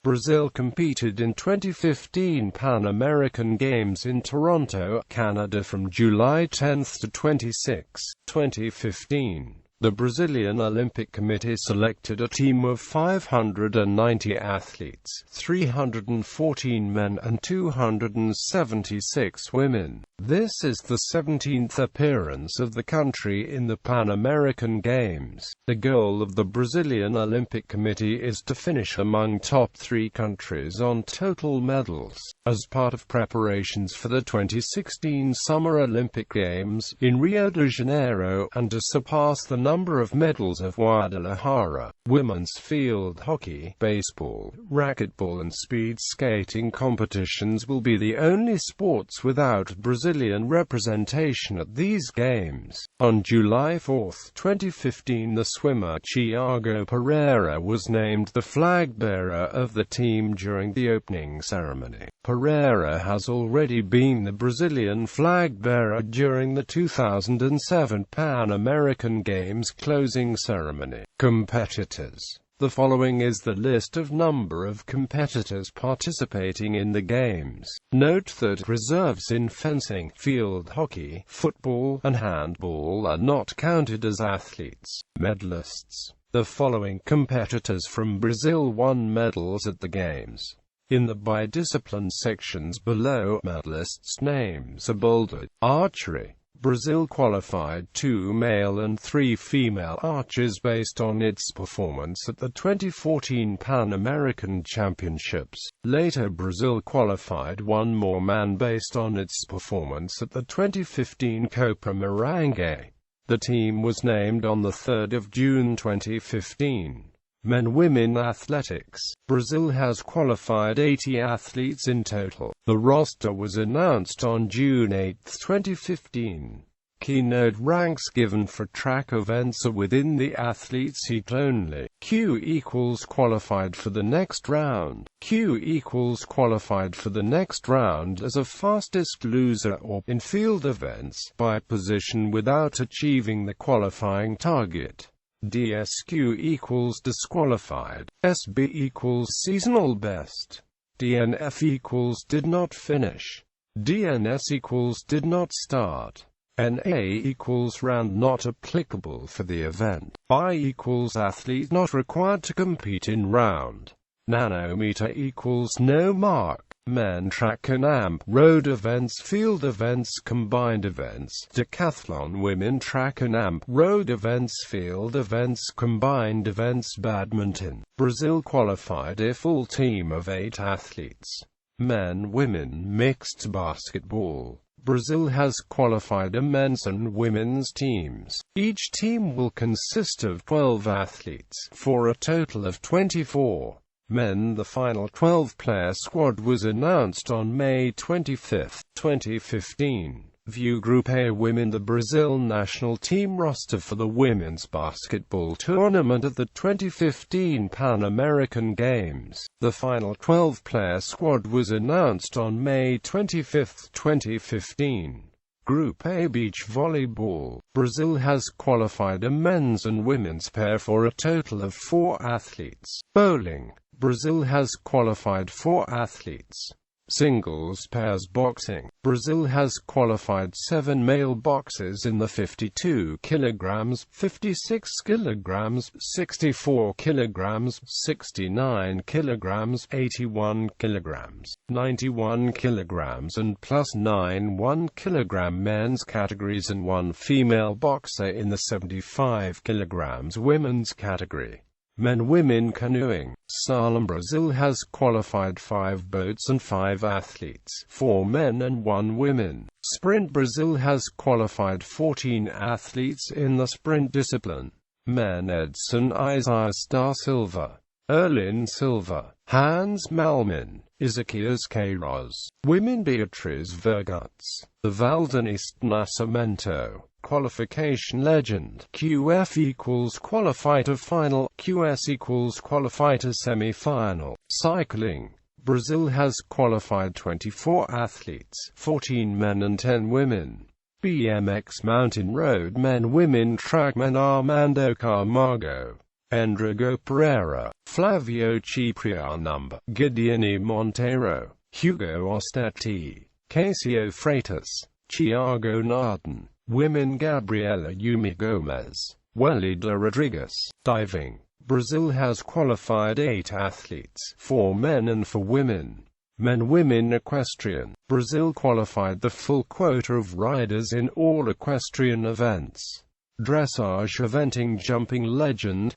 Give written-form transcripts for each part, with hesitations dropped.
Brazil competed in 2015 Pan American Games in Toronto, Canada from July 10 to 26, 2015. The Brazilian Olympic Committee selected a team of 590 athletes, 314 men and 276 women. This is the 17th appearance of the country in the Pan American Games. The goal of the Brazilian Olympic Committee is to finish among top 3 countries on total medals, as part of preparations for the 2016 Summer Olympic Games in Rio de Janeiro, and to surpass the number of medals of Guadalajara. Women's field hockey, baseball, racquetball and speed skating competitions will be the only sports without Brazilian representation at these games. On July 4, 2015, the swimmer Thiago Pereira was named the flag bearer of the team during the opening ceremony. Pereira has already been the Brazilian flag bearer during the 2007 Pan American Games closing ceremony. Competitors. The following is the list of number of competitors participating in the Games. Note that reserves in fencing, field hockey, football, and handball are not counted as athletes. Medalists. The following competitors from Brazil won medals at the Games. In the by-discipline sections below, medalists' names are bolded. Archery. Brazil qualified 2 male and 3 female archers based on its performance at the 2014 Pan American Championships. Later, Brazil qualified 1 more man based on its performance at the 2015 Copa Merengue. The team was named on the 3rd of June 2015. Men-Women Athletics. Brazil has qualified 80 athletes in total. The roster was announced on June 8, 2015. Keynote ranks given for track events are within the athletes heat only. Q equals qualified for the next round. Q equals qualified for the next round as a fastest loser or, in field events, by position without achieving the qualifying target. DSQ equals disqualified. SB equals seasonal best. DNF equals did not finish. DNS equals did not start. NA equals round not applicable for the event. I equals athlete not required to compete in round. Nanometer equals no mark. Men track and amp, road events, field events, combined events, decathlon, women track and amp, road events, field events, combined events, badminton. Brazil qualified a full team of 8 athletes. Men-Women mixed basketball. Brazil has qualified a men's and women's teams. Each team will consist of 12 athletes, for a total of 24. Men. The final 12-player squad was announced on May 25, 2015. View Group A Women. The Brazil national team roster for the women's basketball tournament at the 2015 Pan American Games. The final 12-player squad was announced on May 25, 2015. Group A Beach Volleyball. Brazil has qualified a men's and women's pair for a total of 4 athletes. Bowling. Brazil has qualified 4 athletes. Singles pairs boxing. Brazil has qualified 7 male boxers in the 52 kilograms, 56 kilograms, 64 kilograms, 69 kilograms, 81 kilograms, 91 kilograms and +9 1 kilogram men's categories and 1 female boxer in the 75 kilograms women's category. Men-Women Canoeing. Slalom. Brazil has qualified 5 boats and 5 athletes, 4 men and 1 women. Sprint. Brazil has qualified 14 athletes in the sprint discipline. Men. Edson Isaías da Silva, Erlin Silva, Hans Malmin, Ezequias Queiroz. Women. Beatriz Vergutz, the Valdenista Nascimento. Qualification legend. QF equals qualify to final. QS equals qualify to semi-final. Cycling. Brazil has qualified 24 athletes, 14 men and 10 women. BMX mountain road. Men-Women track. Men. Armando Camargo, Endrigo Pereira, Flavio Cipriano, Gideone Monteiro, Hugo Ostetti, Casio Freitas, Thiago Narden. Women: Gabriela Yumi Gomez, Welida Rodrigues. Diving: Brazil has qualified 8 athletes, 4 men and 4 women. Men/Women Equestrian: Brazil qualified the full quota of riders in all equestrian events. Dressage eventing: Jumping legend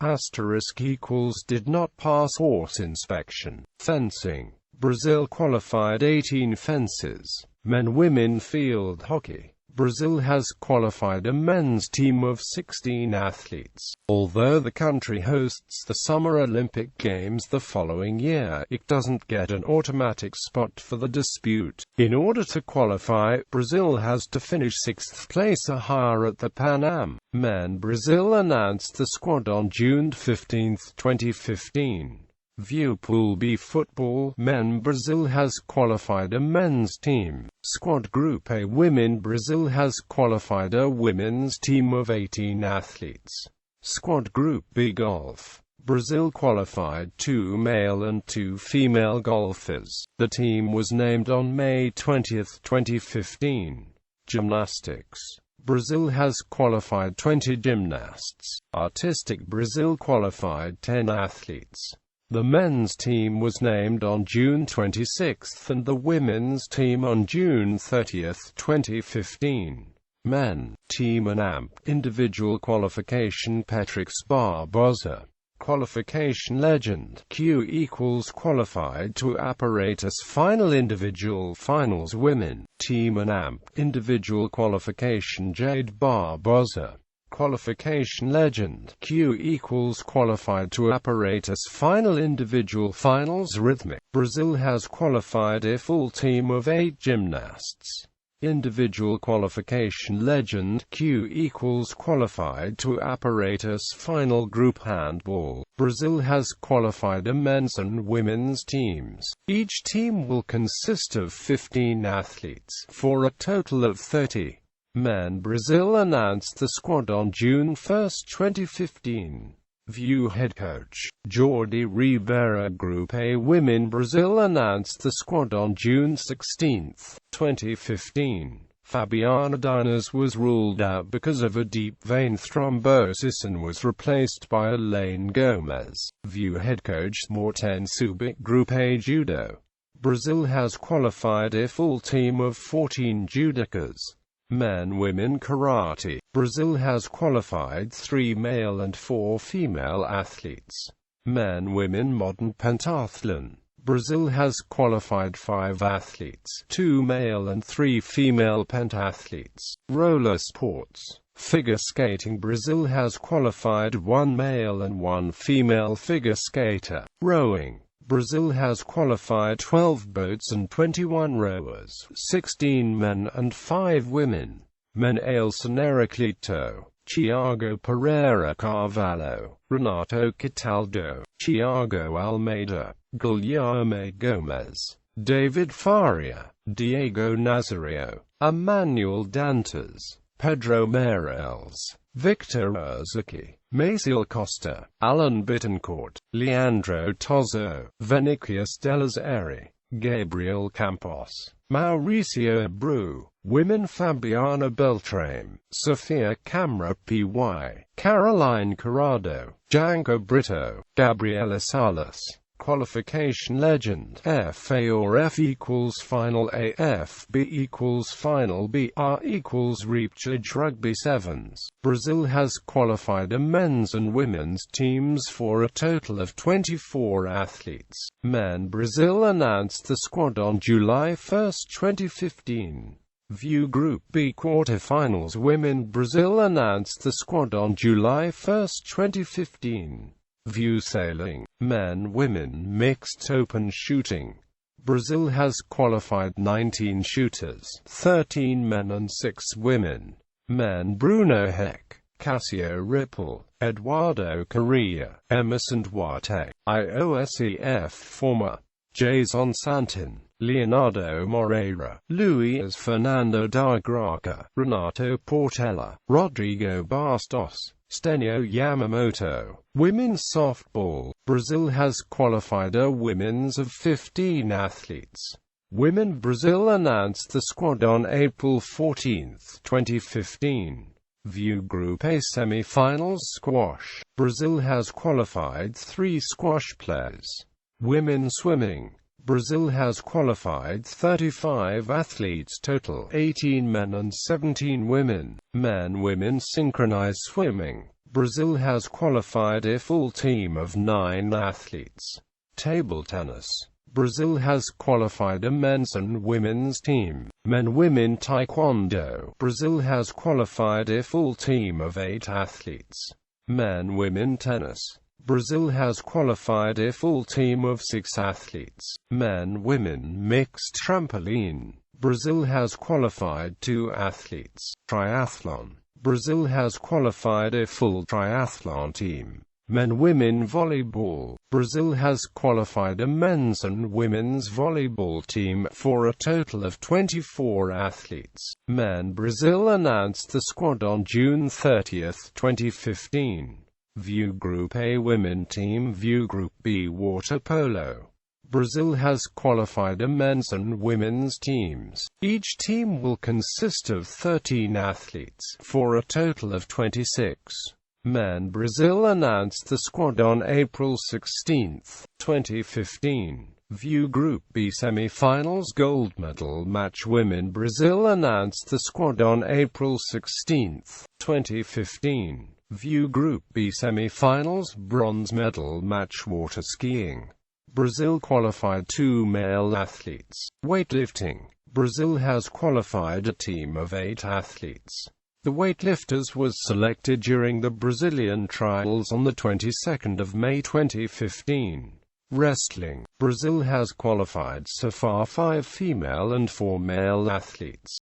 *= did not pass horse inspection. Fencing: Brazil qualified 18 fences. Men/Women Field hockey: Brazil has qualified a men's team of 16 athletes. Although the country hosts the Summer Olympic Games the following year, it doesn't get an automatic spot for the dispute. In order to qualify, Brazil has to finish 6th place or higher at the Pan Am. Men: Brazil announced the squad on June 15, 2015. View Pool B football. Men: Brazil has qualified a men's team. Squad Group A Women: Brazil has qualified a women's team of 18 athletes. Squad Group B Golf: Brazil qualified 2 male and 2 female golfers. The team was named on May 20, 2015. Gymnastics: Brazil has qualified 20 gymnasts. Artistic: Brazil qualified 10 athletes. The men's team was named on June 26 and the women's team on June 30, 2015. Men: Team ANAMP. Individual qualification: Patrick Barbosa. Qualification legend: Q = qualified to apparatus final. Individual finals: Women. Team ANAMP. Individual qualification: Jade Barbosa. Qualification legend: Q = qualified to apparatus final. Individual finals: Rhythmic. Brazil has qualified a full team of 8 gymnasts. Individual qualification legend: Q = qualified to apparatus final. Group Handball: Brazil has qualified a men's and women's teams. Each team will consist of 15 athletes, for a total of 30. Men: Brazil announced the squad on June 1, 2015. View Head Coach: Jordi Ribera. Group A Women: Brazil announced the squad on June 16, 2015. Fabiana Dinas was ruled out because of a deep vein thrombosis and was replaced by Elaine Gomez. View Head Coach: Morten Subic. Group A Judo: Brazil has qualified a full team of 14 judokas. Men/Women Karate: Brazil has qualified 3 male and 4 female athletes. Men/Women Modern Pentathlon: Brazil has qualified 5 athletes, 2 male and 3 female pentathletes. Roller sports: Figure skating: Brazil has qualified 1 male and 1 female figure skater. Rowing: Brazil has qualified 12 boats and 21 rowers, 16 men and 5 women. Men: Ailson Heraclito, Thiago Pereira Carvalho, Renato Cataldo, Thiago Almeida, Guilherme Gomes, David Faria, Diego Nazario, Emmanuel Dantas, Pedro Meirelles, Victor Urzuki, Maciel Costa, Alan Bittencourt, Leandro Tozzo, Vinicius Delazeri, Gabriel Campos, Mauricio Abreu. Women: Fabiana Beltrame, Sofia Camara Py, Caroline Corrado, Janko Brito, Gabriela Salas. Qualification legend: FA or F = final A, FB = final B, R = reachage. Rugby sevens: Brazil has qualified a men's and women's teams for a total of 24 athletes. Men: Brazil announced the squad on July 1, 2015. View Group B quarterfinals: Women: Brazil announced the squad on July 1, 2015. View Sailing: Men/Women Mixed Open Shooting: Brazil has qualified 19 shooters, 13 men and 6 women. Men: Bruno Heck, Cassio Ripple, Eduardo Correa, Emerson Duarte, IOSEF former, Jason Santin, Leonardo Moreira, Luiz Fernando da Graca, Renato Portela, Rodrigo Bastos. Stenio Yamamoto. Women's softball. Brazil has qualified a women's of 15 athletes. Women. Brazil announced the squad on April 14, 2015. View Group A semi-finals. Squash. Brazil has qualified 3 squash players. Women swimming. Brazil has qualified 35 athletes total, 18 men and 17 women. Men-women synchronized swimming. Brazil has qualified a full team of 9 athletes. Table tennis. Brazil has qualified a men's and women's team. Men-women taekwondo. Brazil has qualified a full team of 8 athletes. Men-women tennis. Brazil has qualified a full team of 6 athletes. Men-women mixed trampoline. Brazil has qualified 2 athletes. Triathlon. Brazil has qualified a full triathlon team. Men-women volleyball. Brazil has qualified a men's and women's volleyball team, for a total of 24 athletes. Men. Brazil announced the squad on June 30, 2015. View Group A women team. View Group B water polo. Brazil has qualified a men's and women's teams. Each team will consist of 13 athletes, for a total of 26. Men. Brazil announced the squad on April 16, 2015. View Group B semi-finals gold medal match. Women. Brazil announced the squad on April 16, 2015. View Group B semi-finals bronze medal match. Water skiing. Brazil qualified 2 male athletes. Weightlifting. Brazil has qualified a team of 8 athletes. The weightlifters was selected during the Brazilian trials on the 22nd of May 2015. Wrestling. Brazil has qualified so far 5 female and 4 male athletes.